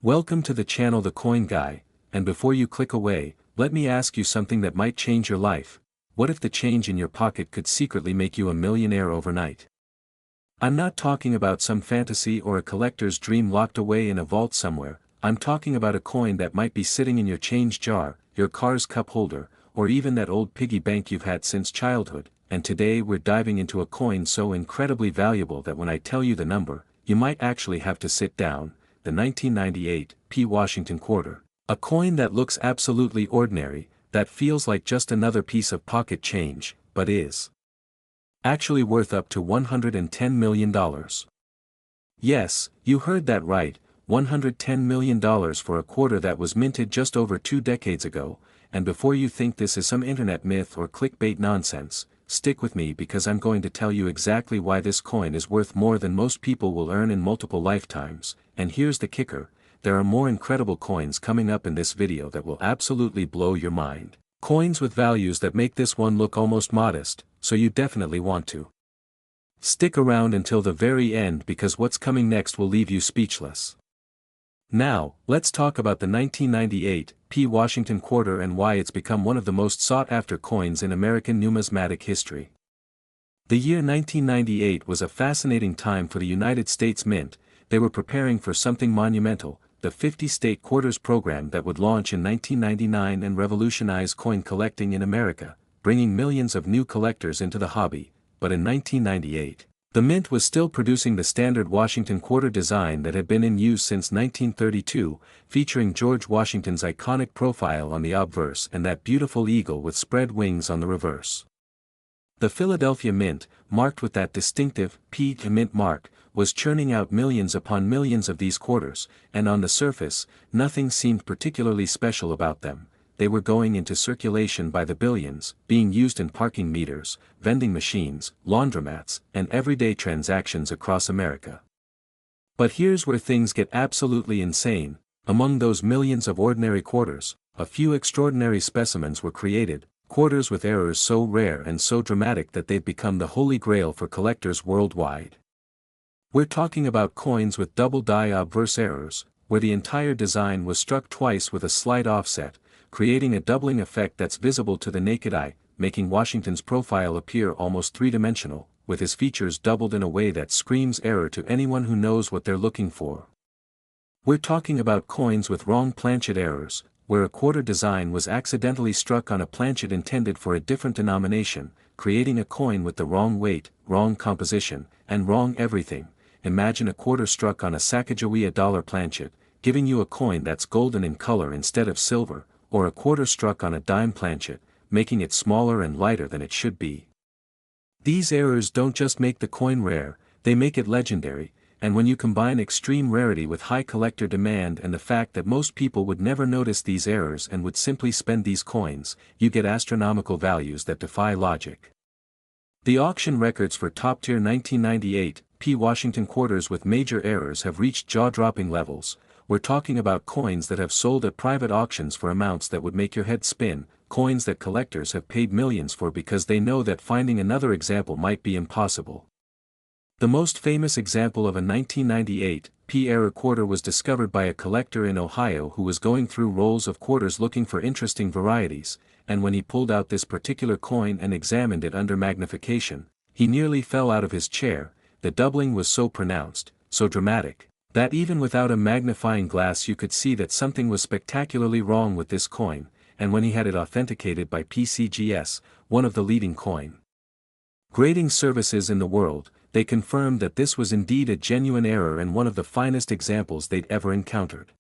Welcome to the channel The Coin Guy, and before you click away, let me ask you something that might change your life. What if the change in your pocket could secretly make you a millionaire overnight? I'm not talking about some fantasy or a collector's dream locked away in a vault somewhere. I'm talking about a coin that might be sitting in your change jar, your car's cup holder, or even that old piggy bank you've had since childhood. And today we're diving into a coin so incredibly valuable that when I tell you the number, you might actually have to sit down. The 1998 P. Washington Quarter. A coin that looks absolutely ordinary, that feels like just another piece of pocket change, but is actually worth up to $110 million. Yes, you heard that right, $110 million for a quarter that was minted just over 2 decades ago. And before you think this is some internet myth or clickbait nonsense, stick with me because I'm going to tell you exactly why this coin is worth more than most people will earn in multiple lifetimes. And here's the kicker, there are more incredible coins coming up in this video that will absolutely blow your mind. Coins with values that make this one look almost modest, so you definitely want to stick around until the very end because what's coming next will leave you speechless. Now, let's talk about the 1998 P. Washington Quarter and why it's become one of the most sought-after coins in American numismatic history. The year 1998 was a fascinating time for the United States Mint. They were preparing for something monumental, the 50-state quarters program that would launch in 1999 and revolutionize coin collecting in America, bringing millions of new collectors into the hobby. But in 1998, the Mint was still producing the standard Washington Quarter design that had been in use since 1932, featuring George Washington's iconic profile on the obverse and that beautiful eagle with spread wings on the reverse. The Philadelphia Mint, marked with that distinctive P. Mint mark, was churning out millions upon millions of these quarters, and on the surface, nothing seemed particularly special about them. They were going into circulation by the billions, being used in parking meters, vending machines, laundromats, and everyday transactions across America. But here's where things get absolutely insane. Among those millions of ordinary quarters, a few extraordinary specimens were created, quarters with errors so rare and so dramatic that they've become the holy grail for collectors worldwide. We're talking about coins with double die obverse errors, where the entire design was struck twice with a slight offset, creating a doubling effect that's visible to the naked eye, making Washington's profile appear almost three-dimensional, with his features doubled in a way that screams error to anyone who knows what they're looking for. We're talking about coins with wrong planchet errors, where a quarter design was accidentally struck on a planchet intended for a different denomination, creating a coin with the wrong weight, wrong composition, and wrong everything. Imagine a quarter struck on a Sacagawea dollar planchet, giving you a coin that's golden in color instead of silver, or a quarter struck on a dime planchet, making it smaller and lighter than it should be. These errors don't just make the coin rare, they make it legendary, and when you combine extreme rarity with high collector demand and the fact that most people would never notice these errors and would simply spend these coins, you get astronomical values that defy logic. The auction records for top-tier 1998 P. Washington quarters with major errors have reached jaw-dropping levels. We're talking about coins that have sold at private auctions for amounts that would make your head spin, coins that collectors have paid millions for because they know that finding another example might be impossible. The most famous example of a 1998 P. error quarter was discovered by a collector in Ohio who was going through rolls of quarters looking for interesting varieties, and when he pulled out this particular coin and examined it under magnification, he nearly fell out of his chair. The doubling was so pronounced, so dramatic, that even without a magnifying glass you could see that something was spectacularly wrong with this coin, and when he had it authenticated by PCGS, one of the leading coin grading services in the world, they confirmed that this was indeed a genuine error and one of the finest examples they'd ever encountered.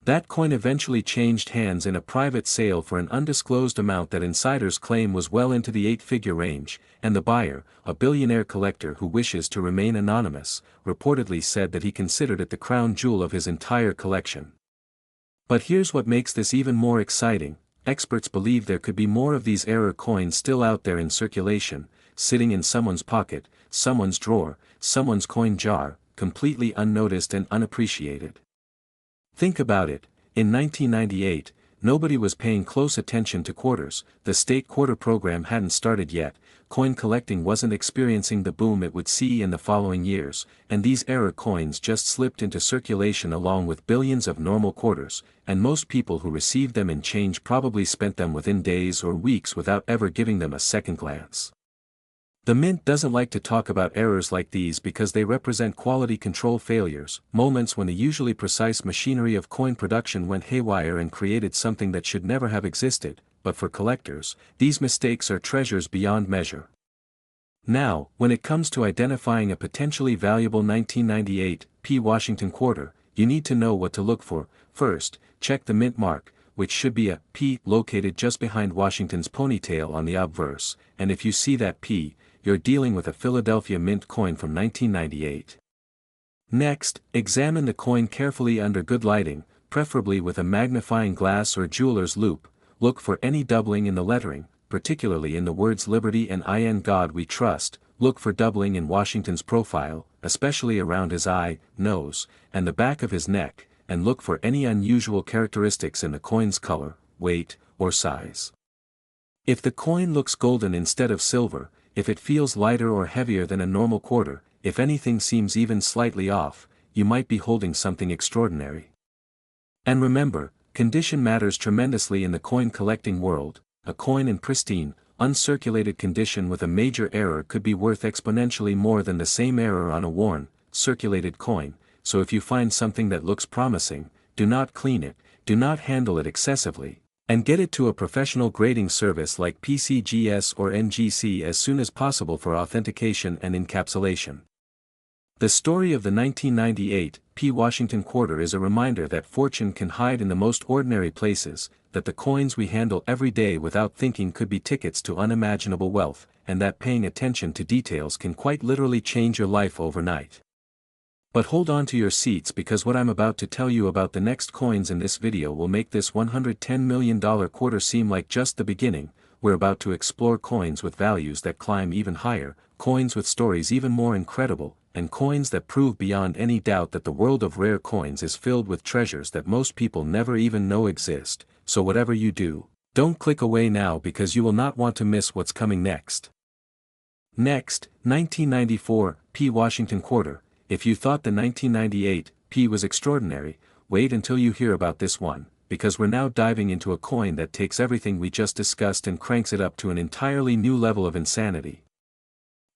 That coin eventually changed hands in a private sale for an undisclosed amount that insiders claim was well into the 8-figure range, and the buyer, a billionaire collector who wishes to remain anonymous, reportedly said that he considered it the crown jewel of his entire collection. But here's what makes this even more exciting, experts believe there could be more of these error coins still out there in circulation, sitting in someone's pocket, someone's drawer, someone's coin jar, completely unnoticed and unappreciated. Think about it, in 1998, nobody was paying close attention to quarters, the state quarter program hadn't started yet, coin collecting wasn't experiencing the boom it would see in the following years, and these error coins just slipped into circulation along with billions of normal quarters, and most people who received them in change probably spent them within days or weeks without ever giving them a second glance. The Mint doesn't like to talk about errors like these because they represent quality control failures, moments when the usually precise machinery of coin production went haywire and created something that should never have existed, but for collectors, these mistakes are treasures beyond measure. Now, when it comes to identifying a potentially valuable 1998 P. Washington quarter, you need to know what to look for. First, check the mint mark, which should be a P located just behind Washington's ponytail on the obverse, and if you see that P, you're dealing with a Philadelphia Mint coin from 1998. Next, examine the coin carefully under good lighting, preferably with a magnifying glass or jeweler's loupe. Look for any doubling in the lettering, particularly in the words Liberty and In God We Trust. Look for doubling in Washington's profile, especially around his eye, nose, and the back of his neck, and look for any unusual characteristics in the coin's color, weight, or size. If the coin looks golden instead of silver, if it feels lighter or heavier than a normal quarter, if anything seems even slightly off, you might be holding something extraordinary. And remember, condition matters tremendously in the coin collecting world. A coin in pristine, uncirculated condition with a major error could be worth exponentially more than the same error on a worn, circulated coin, so if you find something that looks promising, do not clean it, do not handle it excessively, and get it to a professional grading service like PCGS or NGC as soon as possible for authentication and encapsulation. The story of the 1998 P. Washington quarter is a reminder that fortune can hide in the most ordinary places, that the coins we handle every day without thinking could be tickets to unimaginable wealth, and that paying attention to details can quite literally change your life overnight. But hold on to your seats because what I'm about to tell you about the next coins in this video will make this $110 million quarter seem like just the beginning. We're about to explore coins with values that climb even higher, coins with stories even more incredible, and coins that prove beyond any doubt that the world of rare coins is filled with treasures that most people never even know exist. So whatever you do, don't click away now because you will not want to miss what's coming next. Next, 1994 P. Washington quarter. If you thought the 1998 P was extraordinary, wait until you hear about this one, because we're now diving into a coin that takes everything we just discussed and cranks it up to an entirely new level of insanity.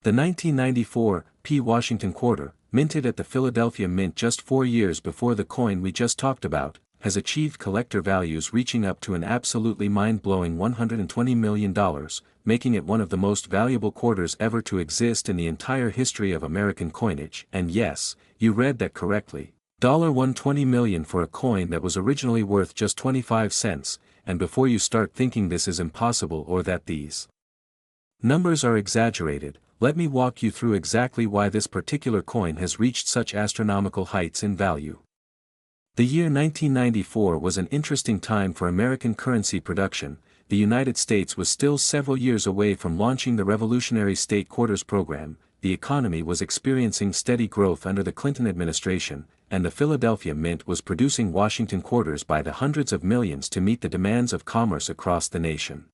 The 1994 P. Washington quarter, minted at the Philadelphia Mint just 4 years before the coin we just talked about, has achieved collector values reaching up to an absolutely mind-blowing $120 million, making it one of the most valuable quarters ever to exist in the entire history of American coinage. And yes, you read that correctly. $120 million for a coin that was originally worth just 25 cents, and before you start thinking this is impossible or that these numbers are exaggerated, let me walk you through exactly why this particular coin has reached such astronomical heights in value. The year 1994 was an interesting time for American currency production. The United States was still several years away from launching the revolutionary state quarters program, the economy was experiencing steady growth under the Clinton administration, and the Philadelphia Mint was producing Washington quarters by the hundreds of millions to meet the demands of commerce across the nation.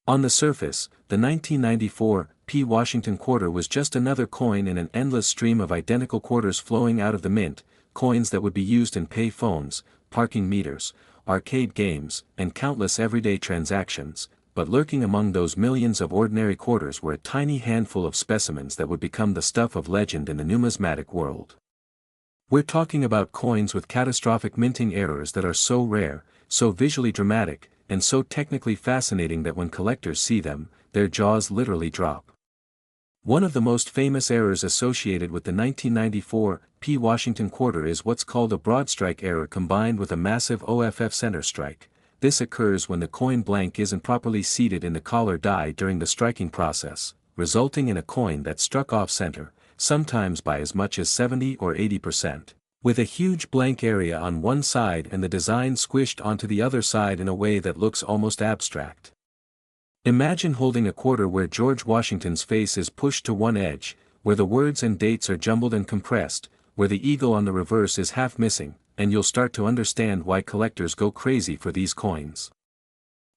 On the surface, the 1994 P. Washington quarter was just another coin in an endless stream of identical quarters flowing out of the mint, coins that would be used in pay phones, parking meters, arcade games, and countless everyday transactions, but lurking among those millions of ordinary quarters were a tiny handful of specimens that would become the stuff of legend in the numismatic world. We're talking about coins with catastrophic minting errors that are so rare, so visually dramatic, and so technically fascinating that when collectors see them, their jaws literally drop. One of the most famous errors associated with the 1994 P. Washington quarter is what's called a broad strike error combined with a massive OFF center strike. This occurs when the coin blank isn't properly seated in the collar die during the striking process, resulting in a coin that struck off center, sometimes by as much as 70 or 80%, with a huge blank area on one side and the design squished onto the other side in a way that looks almost abstract. Imagine holding a quarter where George Washington's face is pushed to one edge, where the words and dates are jumbled and compressed, where the eagle on the reverse is half missing, and you'll start to understand why collectors go crazy for these coins.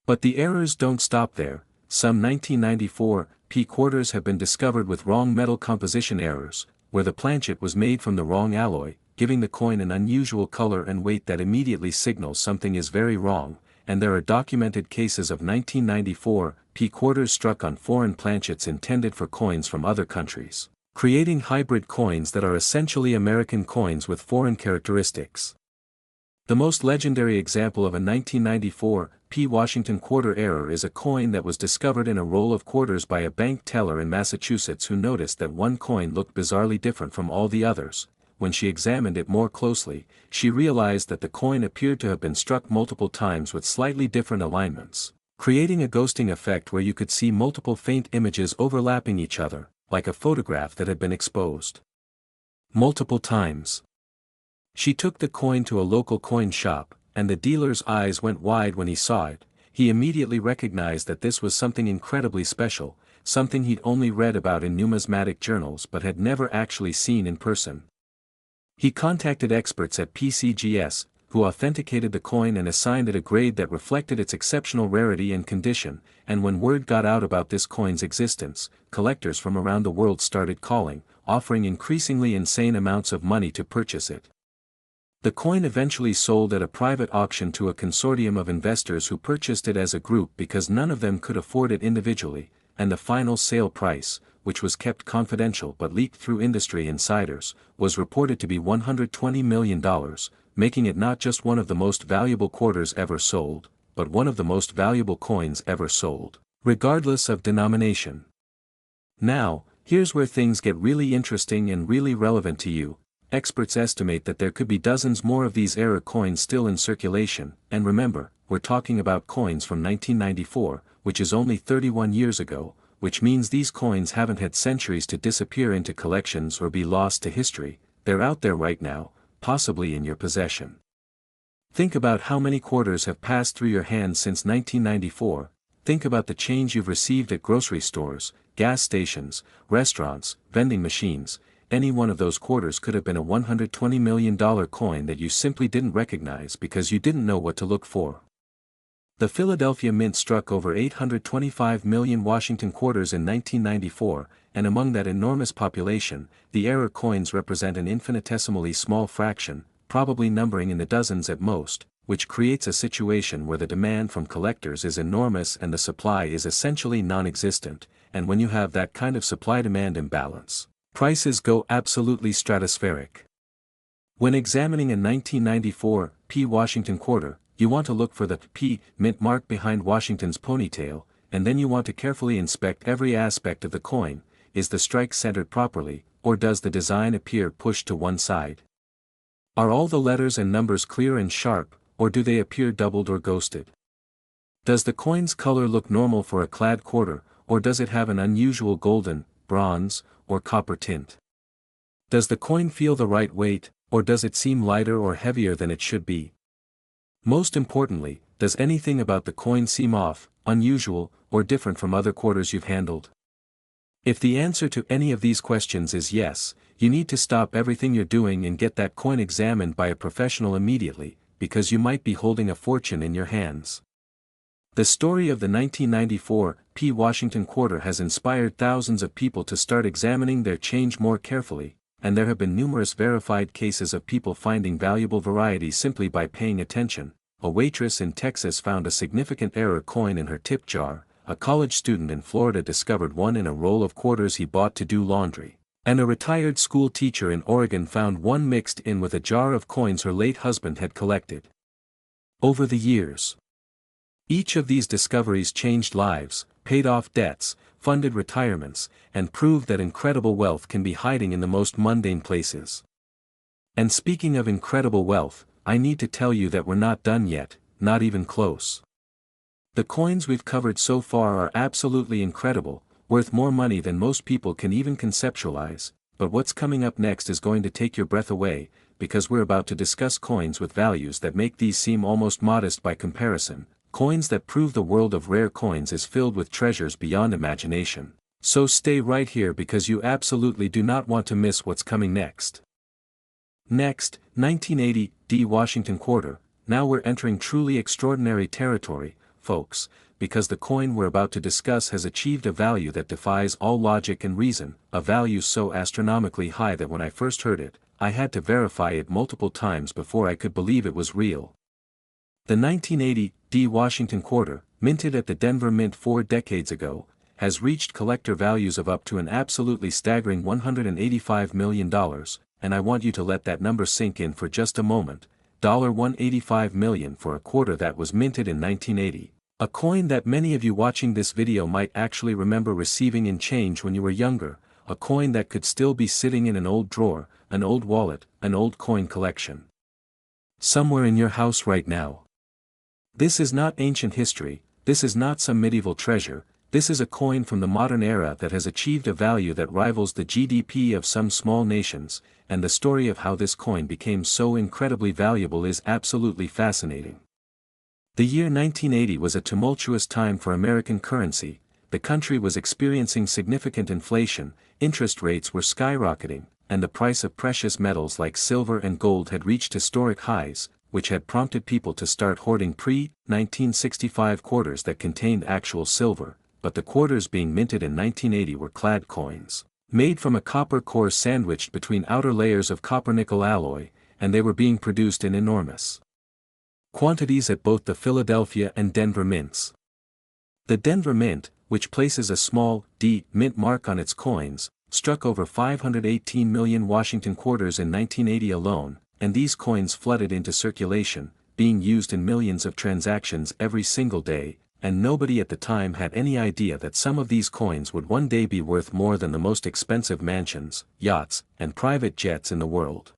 But the errors don't stop there. Some 1994 P quarters have been discovered with wrong metal composition errors, where the planchet was made from the wrong alloy, giving the coin an unusual color and weight that immediately signals something is very wrong, and there are documented cases of 1994 P quarters struck on foreign planchets intended for coins from other countries, creating hybrid coins that are essentially American coins with foreign characteristics. The most legendary example of a 1994 P Washington quarter error is a coin that was discovered in a roll of quarters by a bank teller in Massachusetts who noticed that one coin looked bizarrely different from all the others. When she examined it more closely, she realized that the coin appeared to have been struck multiple times with slightly different alignments, creating a ghosting effect where you could see multiple faint images overlapping each other, like a photograph that had been exposed multiple times. She took the coin to a local coin shop, and the dealer's eyes went wide when he saw it. He immediately recognized that this was something incredibly special, something he'd only read about in numismatic journals but had never actually seen in person. He contacted experts at PCGS, who authenticated the coin and assigned it a grade that reflected its exceptional rarity and condition, and when word got out about this coin's existence, collectors from around the world started calling, offering increasingly insane amounts of money to purchase it. The coin eventually sold at a private auction to a consortium of investors who purchased it as a group because none of them could afford it individually, and the final sale price, which was kept confidential but leaked through industry insiders, was reported to be $120 million, making it not just one of the most valuable quarters ever sold, but one of the most valuable coins ever sold, regardless of denomination. Now, here's where things get really interesting and really relevant to you. Experts estimate that there could be dozens more of these error coins still in circulation, and remember, we're talking about coins from 1994, which is only 31 years ago, which means these coins haven't had centuries to disappear into collections or be lost to history. They're out there right now, possibly in your possession. Think about how many quarters have passed through your hands since 1994. Think about the change you've received at grocery stores, gas stations, restaurants, vending machines. Any one of those quarters could have been a $120 million coin that you simply didn't recognize because you didn't know what to look for. The Philadelphia Mint struck over 825 million Washington quarters in 1994, and among that enormous population, the error coins represent an infinitesimally small fraction, probably numbering in the dozens at most, which creates a situation where the demand from collectors is enormous and the supply is essentially non-existent, and when you have that kind of supply-demand imbalance, prices go absolutely stratospheric. When examining a 1994 P Washington quarter, you want to look for the P Mint mark behind Washington's ponytail, and then you want to carefully inspect every aspect of the coin. Is the strike centered properly, or does the design appear pushed to one side? Are all the letters and numbers clear and sharp, or do they appear doubled or ghosted? Does the coin's color look normal for a clad quarter, or does it have an unusual golden, bronze, or copper tint? Does the coin feel the right weight, or does it seem lighter or heavier than it should be? Most importantly, does anything about the coin seem off, unusual, or different from other quarters you've handled? If the answer to any of these questions is yes, you need to stop everything you're doing and get that coin examined by a professional immediately, because you might be holding a fortune in your hands. The story of the 1994 P Washington quarter has inspired thousands of people to start examining their change more carefully, and there have been numerous verified cases of people finding valuable variety simply by paying attention. A waitress in Texas found a significant error coin in her tip jar, a college student in Florida discovered one in a roll of quarters he bought to do laundry, and a retired school teacher in Oregon found one mixed in with a jar of coins her late husband had collected. Over the years, each of these discoveries changed lives, paid off debts, funded retirements, and proved that incredible wealth can be hiding in the most mundane places. And speaking of incredible wealth, I need to tell you that we're not done yet, not even close. The coins we've covered so far are absolutely incredible, worth more money than most people can even conceptualize, but what's coming up next is going to take your breath away, because we're about to discuss coins with values that make these seem almost modest by comparison. Coins that prove the world of rare coins is filled with treasures beyond imagination. So stay right here because you absolutely do not want to miss what's coming next. Next, 1980 D Washington quarter. Now we're entering truly extraordinary territory, folks, because the coin we're about to discuss has achieved a value that defies all logic and reason, a value so astronomically high that when I first heard it, I had to verify it multiple times before I could believe it was real. The 1980 D Washington quarter, minted at the Denver Mint 4 decades ago, has reached collector values of up to an absolutely staggering $185 million, and I want you to let that number sink in for just a moment. $185 million for a quarter that was minted in 1980. A coin that many of you watching this video might actually remember receiving in change when you were younger, a coin that could still be sitting in an old drawer, an old wallet, an old coin collection. Somewhere in your house right now. This is not ancient history, this is not some medieval treasure, this is a coin from the modern era that has achieved a value that rivals the GDP of some small nations, and the story of how this coin became so incredibly valuable is absolutely fascinating. The year 1980 was a tumultuous time for American currency. The country was experiencing significant inflation, interest rates were skyrocketing, and the price of precious metals like silver and gold had reached historic highs, which had prompted people to start hoarding pre-1965 quarters that contained actual silver, but the quarters being minted in 1980 were clad coins, made from a copper core sandwiched between outer layers of copper-nickel alloy, and they were being produced in enormous quantities at both the Philadelphia and Denver mints. The Denver Mint, which places a small D mint mark on its coins, struck over 518 million Washington quarters in 1980 alone, and these coins flooded into circulation, being used in millions of transactions every single day, and nobody at the time had any idea that some of these coins would one day be worth more than the most expensive mansions, yachts, and private jets in the world.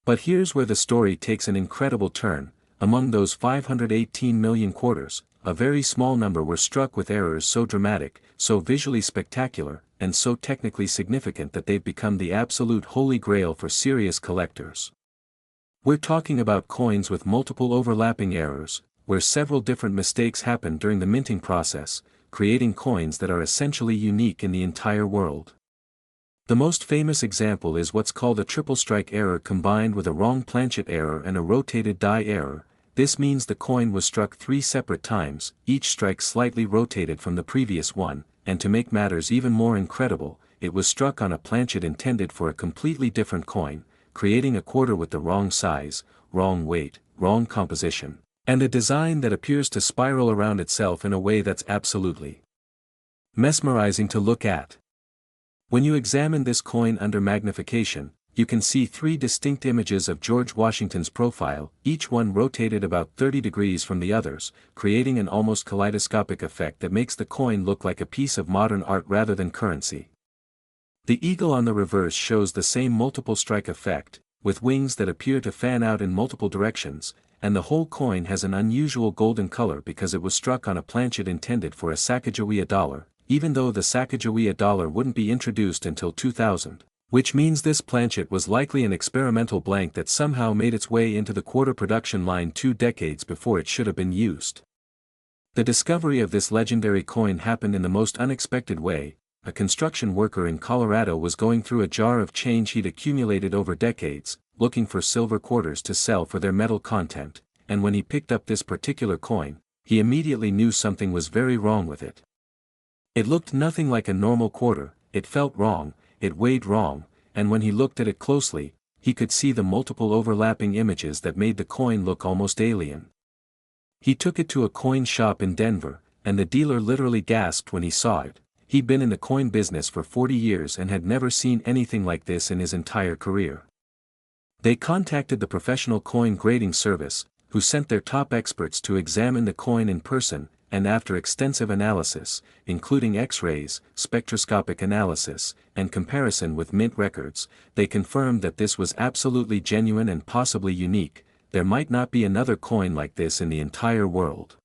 But here's where the story takes an incredible turn. Among those 518 million quarters, a very small number were struck with errors so dramatic, so visually spectacular, and so technically significant that they've become the absolute holy grail for serious collectors. We're talking about coins with multiple overlapping errors, where several different mistakes happen during the minting process, creating coins that are essentially unique in the entire world. The most famous example is what's called a triple strike error combined with a wrong planchet error and a rotated die error. This means the coin was struck 3 separate times, each strike slightly rotated from the previous one, and to make matters even more incredible, it was struck on a planchet intended for a completely different coin, creating a quarter with the wrong size, wrong weight, wrong composition, and a design that appears to spiral around itself in a way that's absolutely mesmerizing to look at. When you examine this coin under magnification, you can see 3 distinct images of George Washington's profile, each one rotated about 30 degrees from the others, creating an almost kaleidoscopic effect that makes the coin look like a piece of modern art rather than currency. The eagle on the reverse shows the same multiple strike effect, with wings that appear to fan out in multiple directions, and the whole coin has an unusual golden color because it was struck on a planchet intended for a Sacagawea dollar, even though the Sacagawea dollar wouldn't be introduced until 2000, which means this planchet was likely an experimental blank that somehow made its way into the quarter production line 2 decades before it should have been used. The discovery of this legendary coin happened in the most unexpected way. A construction worker in Colorado was going through a jar of change he'd accumulated over decades, looking for silver quarters to sell for their metal content, and when he picked up this particular coin, he immediately knew something was very wrong with it. It looked nothing like a normal quarter, it felt wrong, it weighed wrong, and when he looked at it closely, he could see the multiple overlapping images that made the coin look almost alien. He took it to a coin shop in Denver, and the dealer literally gasped when he saw it. He'd been in the coin business for 40 years and had never seen anything like this in his entire career. They contacted the professional coin grading service, who sent their top experts to examine the coin in person, and after extensive analysis, including X-rays, spectroscopic analysis, and comparison with mint records, they confirmed that this was absolutely genuine and possibly unique. There might not be another coin like this in the entire world.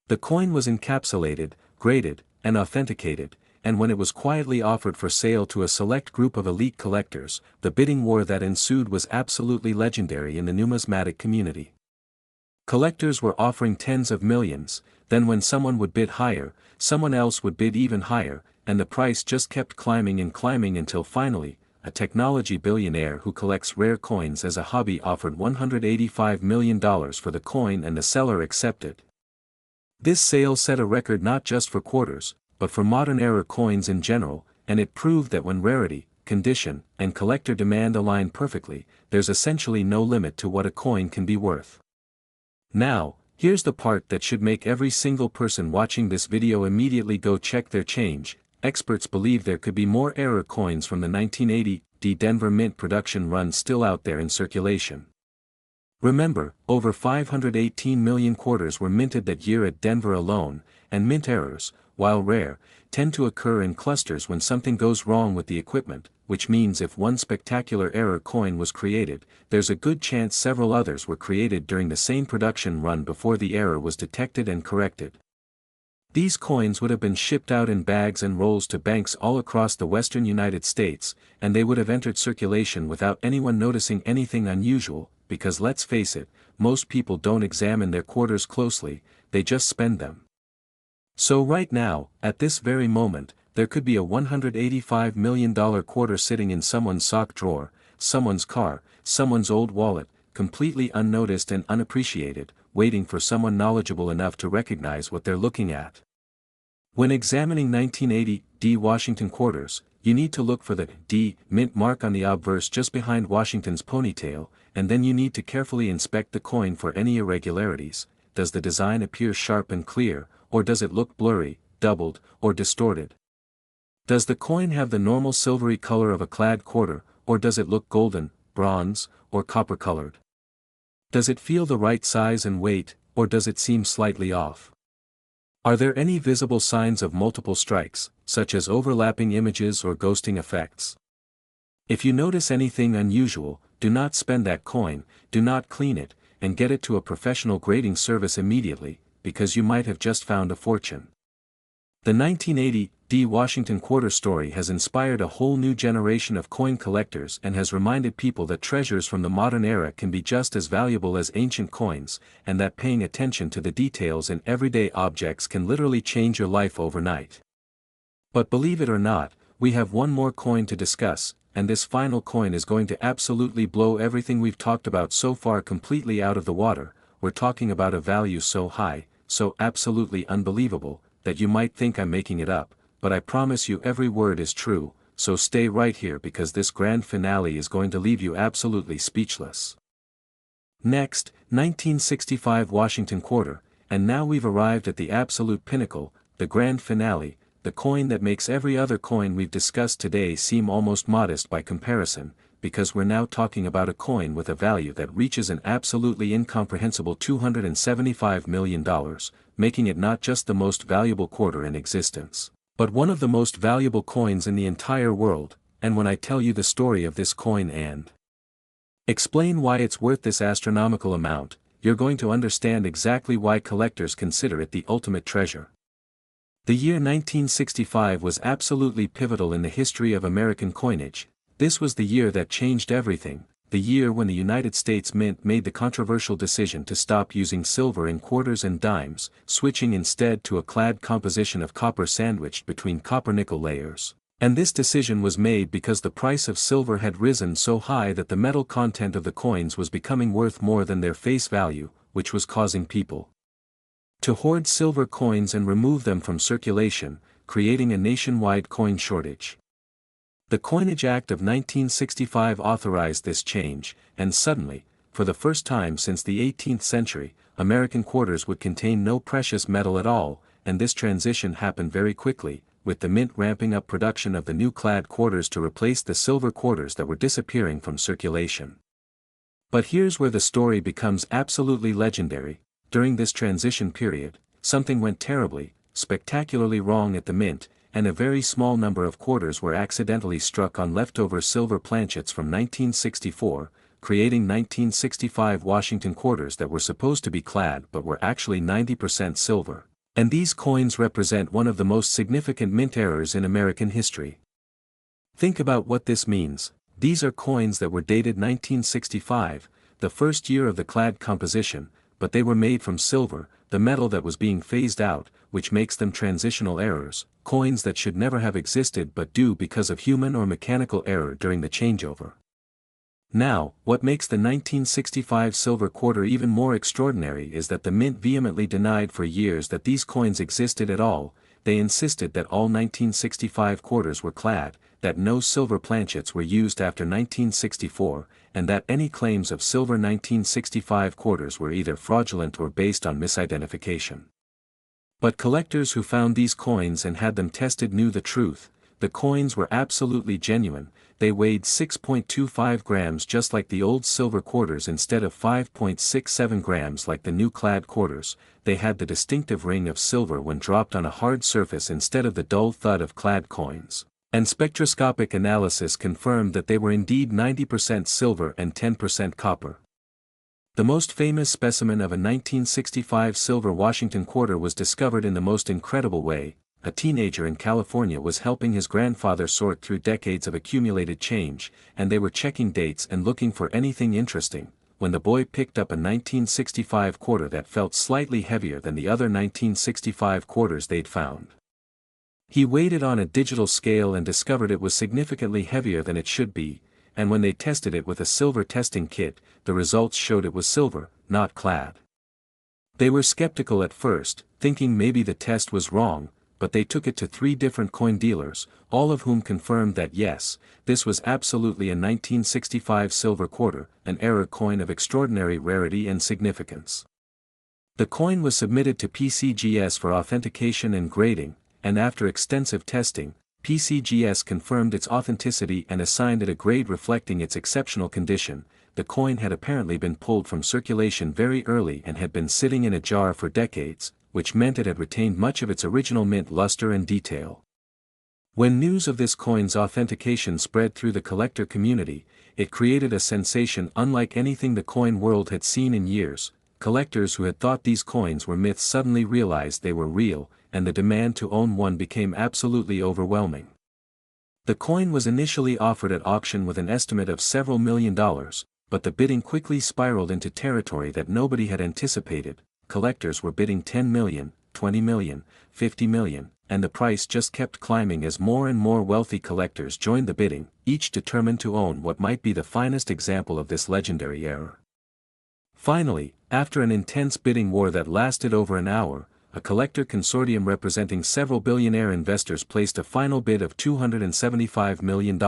The coin was encapsulated, graded, and authenticated, and when it was quietly offered for sale to a select group of elite collectors, the bidding war that ensued was absolutely legendary in the numismatic community. Collectors were offering tens of millions, then when someone would bid higher, someone else would bid even higher, and the price just kept climbing and climbing until finally, a technology billionaire who collects rare coins as a hobby offered $185 million for the coin and the seller accepted. This sale set a record not just for quarters, but for modern-era coins in general, and it proved that when rarity, condition, and collector demand align perfectly, there's essentially no limit to what a coin can be worth. Now, here's the part that should make every single person watching this video immediately go check their change. Experts believe there could be more error coins from the 1980 Denver Mint production run still out there in circulation. Remember, over 518 million quarters were minted that year at Denver alone, and mint errors, while rare, tend to occur in clusters when something goes wrong with the equipment, which means if one spectacular error coin was created, there's a good chance several others were created during the same production run before the error was detected and corrected. These coins would have been shipped out in bags and rolls to banks all across the western United States, and they would have entered circulation without anyone noticing anything unusual, because let's face it, most people don't examine their quarters closely, they just spend them. So right now, at this very moment, there could be a $185 million quarter sitting in someone's sock drawer, someone's car, someone's old wallet, completely unnoticed and unappreciated, waiting for someone knowledgeable enough to recognize what they're looking at. When examining 1980 D Washington quarters, you need to look for the D mint mark on the obverse just behind Washington's ponytail, and then you need to carefully inspect the coin for any irregularities. Does the design appear sharp and clear, or does it look blurry, doubled, or distorted? Does the coin have the normal silvery color of a clad quarter, or does it look golden, bronze, or copper-colored? Does it feel the right size and weight, or does it seem slightly off? Are there any visible signs of multiple strikes, such as overlapping images or ghosting effects? If you notice anything unusual, do not spend that coin, do not clean it, and get it to a professional grading service immediately, because you might have just found a fortune. The 1980 D Washington quarter story has inspired a whole new generation of coin collectors and has reminded people that treasures from the modern era can be just as valuable as ancient coins, and that paying attention to the details in everyday objects can literally change your life overnight. But believe it or not, we have one more coin to discuss, and this final coin is going to absolutely blow everything we've talked about so far completely out of the water. We're talking about a value so high, so absolutely unbelievable, that you might think I'm making it up, but I promise you every word is true, so stay right here because this grand finale is going to leave you absolutely speechless. Next, 1965 Washington quarter, and now we've arrived at the absolute pinnacle, the grand finale, the coin that makes every other coin we've discussed today seem almost modest by comparison, because we're now talking about a coin with a value that reaches an absolutely incomprehensible $275 million, making it not just the most valuable quarter in existence, but one of the most valuable coins in the entire world. And when I tell you the story of this coin and explain why it's worth this astronomical amount, you're going to understand exactly why collectors consider it the ultimate treasure. The year 1965 was absolutely pivotal in the history of American coinage. This was the year that changed everything, the year when the United States Mint made the controversial decision to stop using silver in quarters and dimes, switching instead to a clad composition of copper sandwiched between copper-nickel layers. And this decision was made because the price of silver had risen so high that the metal content of the coins was becoming worth more than their face value, which was causing people to hoard silver coins and remove them from circulation, creating a nationwide coin shortage. The Coinage Act of 1965 authorized this change, and suddenly, for the first time since the 18th century, American quarters would contain no precious metal at all, and this transition happened very quickly, with the mint ramping up production of the new clad quarters to replace the silver quarters that were disappearing from circulation. But here's where the story becomes absolutely legendary. During this transition period, something went terribly, spectacularly wrong at the mint, and a very small number of quarters were accidentally struck on leftover silver planchets from 1964, creating 1965 Washington quarters that were supposed to be clad but were actually 90% silver. And these coins represent one of the most significant mint errors in American history. Think about what this means. These are coins that were dated 1965, the first year of the clad composition, but they were made from silver, the metal that was being phased out, which makes them transitional errors, coins that should never have existed but do because of human or mechanical error during the changeover. Now, what makes the 1965 silver quarter even more extraordinary is that the mint vehemently denied for years that these coins existed at all. They insisted that all 1965 quarters were clad, that no silver planchets were used after 1964, and that any claims of silver 1965 quarters were either fraudulent or based on misidentification. But collectors who found these coins and had them tested knew the truth. The coins were absolutely genuine. They weighed 6.25 grams just like the old silver quarters instead of 5.67 grams like the new clad quarters. They had the distinctive ring of silver when dropped on a hard surface instead of the dull thud of clad coins. And spectroscopic analysis confirmed that they were indeed 90% silver and 10% copper. The most famous specimen of a 1965 silver Washington quarter was discovered in the most incredible way. A teenager in California was helping his grandfather sort through decades of accumulated change, and they were checking dates and looking for anything interesting, when the boy picked up a 1965 quarter that felt slightly heavier than the other 1965 quarters they'd found. He weighed it on a digital scale and discovered it was significantly heavier than it should be, and when they tested it with a silver testing kit, the results showed it was silver, not clad. They were skeptical at first, thinking maybe the test was wrong, but they took it to 3 different coin dealers, all of whom confirmed that yes, this was absolutely a 1965 silver quarter, an era coin of extraordinary rarity and significance. The coin was submitted to PCGS for authentication and grading, and after extensive testing, PCGS confirmed its authenticity and assigned it a grade reflecting its exceptional condition. The coin had apparently been pulled from circulation very early and had been sitting in a jar for decades, which meant it had retained much of its original mint luster and detail. When news of this coin's authentication spread through the collector community, it created a sensation unlike anything the coin world had seen in years. Collectors who had thought these coins were myths suddenly realized they were real, and the demand to own one became absolutely overwhelming. The coin was initially offered at auction with an estimate of several $1 million, but the bidding quickly spiraled into territory that nobody had anticipated. Collectors were bidding $10 million, $20 million, $50 million, and the price just kept climbing as more and more wealthy collectors joined the bidding, each determined to own what might be the finest example of this legendary era. Finally, after an intense bidding war that lasted over an hour, a collector consortium representing several billionaire investors placed a final bid of $275 million,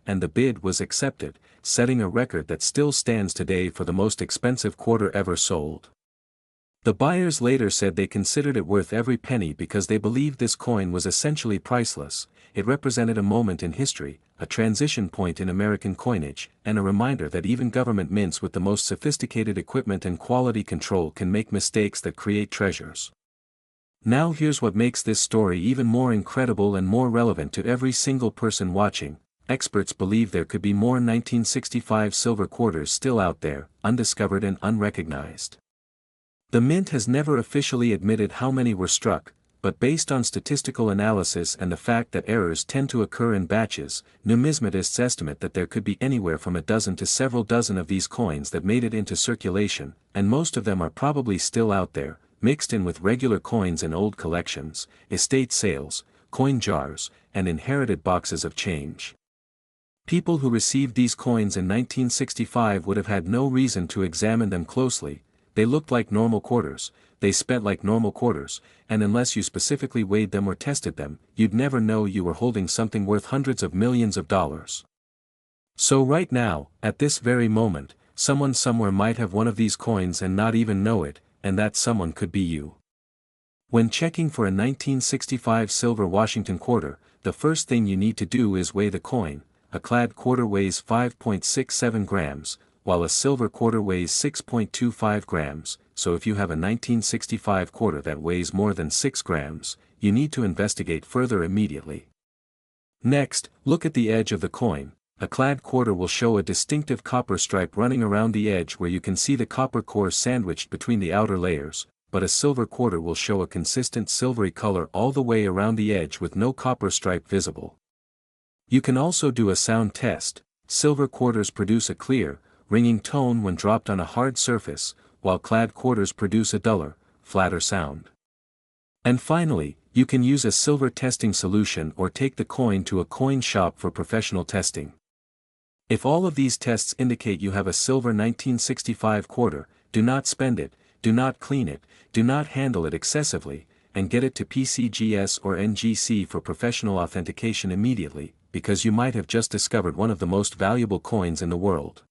and the bid was accepted, setting a record that still stands today for the most expensive quarter ever sold. The buyers later said they considered it worth every penny because they believed this coin was essentially priceless. It represented a moment in history, a transition point in American coinage, and a reminder that even government mints with the most sophisticated equipment and quality control can make mistakes that create treasures. Now here's what makes this story even more incredible and more relevant to every single person watching. Experts believe there could be more 1965 silver quarters still out there, undiscovered and unrecognized. The mint has never officially admitted how many were struck, but based on statistical analysis and the fact that errors tend to occur in batches, numismatists estimate that there could be anywhere from a dozen to several dozen of these coins that made it into circulation, and most of them are probably still out there, mixed in with regular coins in old collections, estate sales, coin jars, and inherited boxes of change. People who received these coins in 1965 would have had no reason to examine them closely. They looked like normal quarters, they spent like normal quarters, and unless you specifically weighed them or tested them, you'd never know you were holding something worth hundreds of millions of dollars. So right now, at this very moment, someone somewhere might have one of these coins and not even know it, and that someone could be you. When checking for a 1965 silver Washington quarter, the first thing you need to do is weigh the coin. A clad quarter weighs 5.67 grams, while a silver quarter weighs 6.25 grams, so if you have a 1965 quarter that weighs more than 6 grams, you need to investigate further immediately. Next, look at the edge of the coin. A clad quarter will show a distinctive copper stripe running around the edge where you can see the copper core sandwiched between the outer layers, but a silver quarter will show a consistent silvery color all the way around the edge with no copper stripe visible. You can also do a sound test. Silver quarters produce a clear, ringing tone when dropped on a hard surface, while clad quarters produce a duller, flatter sound. And finally, you can use a silver testing solution or take the coin to a coin shop for professional testing. If all of these tests indicate you have a silver 1965 quarter, do not spend it, do not clean it, do not handle it excessively, and get it to PCGS or NGC for professional authentication immediately, because you might have just discovered one of the most valuable coins in the world.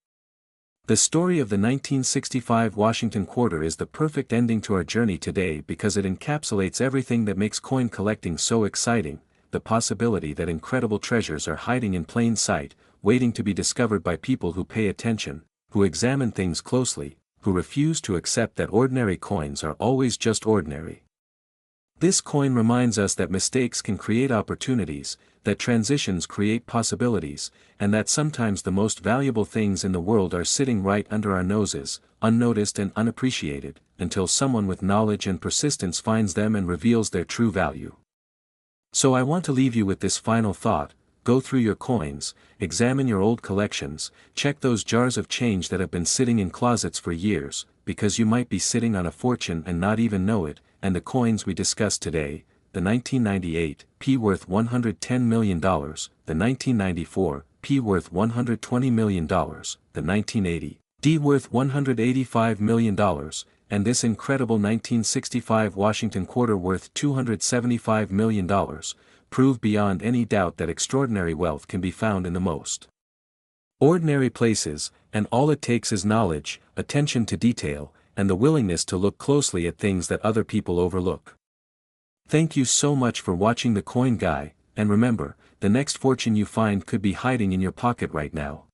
The story of the 1965 Washington quarter is the perfect ending to our journey today because it encapsulates everything that makes coin collecting so exciting: the possibility that incredible treasures are hiding in plain sight, waiting to be discovered by people who pay attention, who examine things closely, who refuse to accept that ordinary coins are always just ordinary. This coin reminds us that mistakes can create opportunities, that transitions create possibilities, and that sometimes the most valuable things in the world are sitting right under our noses, unnoticed and unappreciated, until someone with knowledge and persistence finds them and reveals their true value. So I want to leave you with this final thought: go through your coins, examine your old collections, check those jars of change that have been sitting in closets for years, because you might be sitting on a fortune and not even know it. And the coins we discussed today, the 1998 P worth $110 million, the 1994 P worth $120 million, the 1980 D worth $185 million, and this incredible 1965 Washington quarter worth $275 million, prove beyond any doubt that extraordinary wealth can be found in the most ordinary places, and all it takes is knowledge, attention to detail, and the willingness to look closely at things that other people overlook. Thank you so much for watching The Coin Guy, and remember, the next fortune you find could be hiding in your pocket right now.